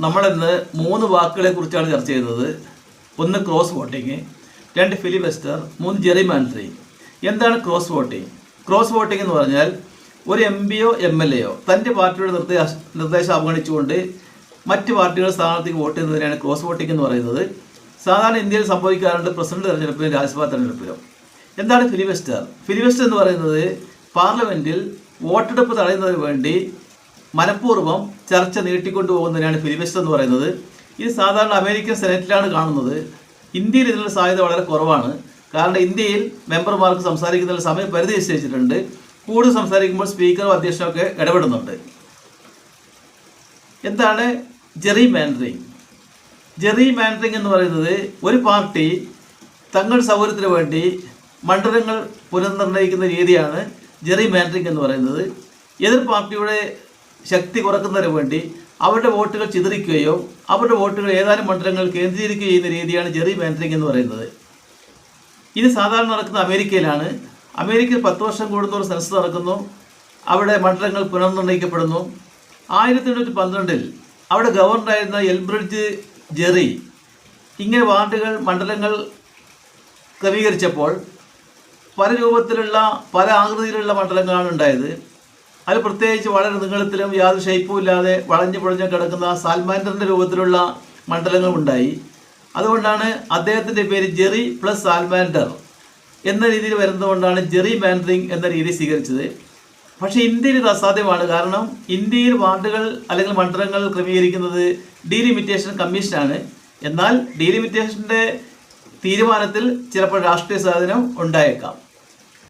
നമ്മളിന്ന് 3 വാക്കുകളെ കുറിച്ചാണ് ചർച്ച ചെയ്യുന്നത്. 1 ക്രോസ് വോട്ടിംഗ്, 2 ഫിലിബസ്റ്റർ, 3 ജെറിമാൻഡറിംഗ്. എന്താണ് ക്രോസ് വോട്ടിംഗ്? ക്രോസ് വോട്ടിംഗ് എന്ന് പറഞ്ഞാൽ ഒരു MPയോ MLAയോ തൻ്റെ പാർട്ടിയുടെ നിർദ്ദേശം അവഗണിച്ചുകൊണ്ട് മറ്റ് പാർട്ടികളുടെ സ്ഥാനാർത്ഥിക്ക് വോട്ട് ചെയ്യുന്നതിനാണ് ക്രോസ് വോട്ടിംഗ് എന്ന് പറയുന്നത്. സാധാരണ ഇന്ത്യയിൽ സംഭവിക്കാറുണ്ട് പ്രസിഡന്റ് തെരഞ്ഞെടുപ്പിലും രാജ്യസഭാ തെരഞ്ഞെടുപ്പിലും. എന്താണ് ഫിലിബസ്റ്റർ? ഫിലിബസ്റ്റർ എന്ന് പറയുന്നത് പാർലമെന്റിൽ വോട്ടെടുപ്പ് തടയുന്നതിന് വേണ്ടി മനഃപൂർവ്വം ചർച്ച നീട്ടിക്കൊണ്ടുപോകുന്നതിനാണ് ഫിലിബസ്റ്റർ എന്ന് പറയുന്നത്. ഇത് സാധാരണ അമേരിക്കൻ സെനറ്റിലാണ് കാണുന്നത്. ഇന്ത്യയിൽ ഇതിനുള്ള സാധ്യത വളരെ കുറവാണ്. കാരണം ഇന്ത്യയിൽ മെമ്പർമാർക്ക് സംസാരിക്കുന്നതിന് സമയപരിധി നിശ്ചയിച്ചിട്ടുണ്ട്. കൂടുതൽ സംസാരിക്കുമ്പോൾ സ്പീക്കറും അധ്യക്ഷനും ഒക്കെ ഇടപെടുന്നുണ്ട്. എന്താണ് ജെറിമാൻഡറിംഗ്? ജെറിമാൻഡറിംഗ് എന്ന് പറയുന്നത് ഒരു പാർട്ടി തങ്ങളുടെ സൗകര്യത്തിന് വേണ്ടി മണ്ഡലങ്ങൾ പുനർനിർണ്ണയിക്കുന്ന രീതിയാണ് ജെറിമാൻഡറിംഗ് എന്ന് പറയുന്നത്. എതിർ പാർട്ടിയുടെ ശക്തി കുറക്കുന്നതിന് വേണ്ടി അവരുടെ വോട്ടുകൾ ചിതറിക്കുകയോ അവരുടെ വോട്ടുകൾ ഏതാനും മണ്ഡലങ്ങൾ കേന്ദ്രീകരിക്കുകയോ ചെയ്യുന്ന രീതിയാണ് ജെറിമാൻഡറിംഗ് എന്ന് പറയുന്നത്. ഇത് സാധാരണ നടക്കുന്ന അമേരിക്കയിലാണ്. അമേരിക്കയിൽ 10 വർഷം കൂടുന്നതോറും സെൻസസ് നടക്കുന്നു. അവിടെ മണ്ഡലങ്ങൾ പുനർനിർണ്ണയിക്കപ്പെടുന്നു. 1812 അവിടെ ഗവർണറായിരുന്ന എൽബ്രിഡ്ജ് ജെറി ഇങ്ങനെ വാർഡുകൾ മണ്ഡലങ്ങൾ ക്രമീകരിച്ചപ്പോൾ പല രൂപത്തിലുള്ള പല ആകൃതിയിലുള്ള മണ്ഡലങ്ങളാണ് ഉണ്ടായത്. അത് പ്രത്യേകിച്ച് വളരെ നീളത്തിലും യാതൊരു ഷേപ്പും ഇല്ലാതെ വളഞ്ഞു പൊളഞ്ഞു കിടക്കുന്ന സാൽമാൻഡറിൻ്റെ രൂപത്തിലുള്ള മണ്ഡലങ്ങൾ ഉണ്ടായി. അതുകൊണ്ടാണ് അദ്ദേഹത്തിൻ്റെ പേര് ജെറി പ്ലസ് സാൽമാൻഡർ എന്ന രീതിയിൽ വരുന്നതുകൊണ്ടാണ് ജെറിമാൻഡറിംഗ് എന്ന രീതി സ്വീകരിച്ചത്. പക്ഷേ ഇന്ത്യയിൽ ഇത് അസാധ്യമാണ്. കാരണം ഇന്ത്യയിൽ വാർഡുകൾ അല്ലെങ്കിൽ മണ്ഡലങ്ങൾ ക്രമീകരിക്കുന്നത് ഡീലിമിറ്റേഷൻ കമ്മീഷനാണ്. എന്നാൽ ഡീലിമിറ്റേഷൻ്റെ തീരുമാനത്തിൽ ചിലപ്പോൾ രാഷ്ട്രീയ സ്വാധീനം ഉണ്ടായേക്കാം.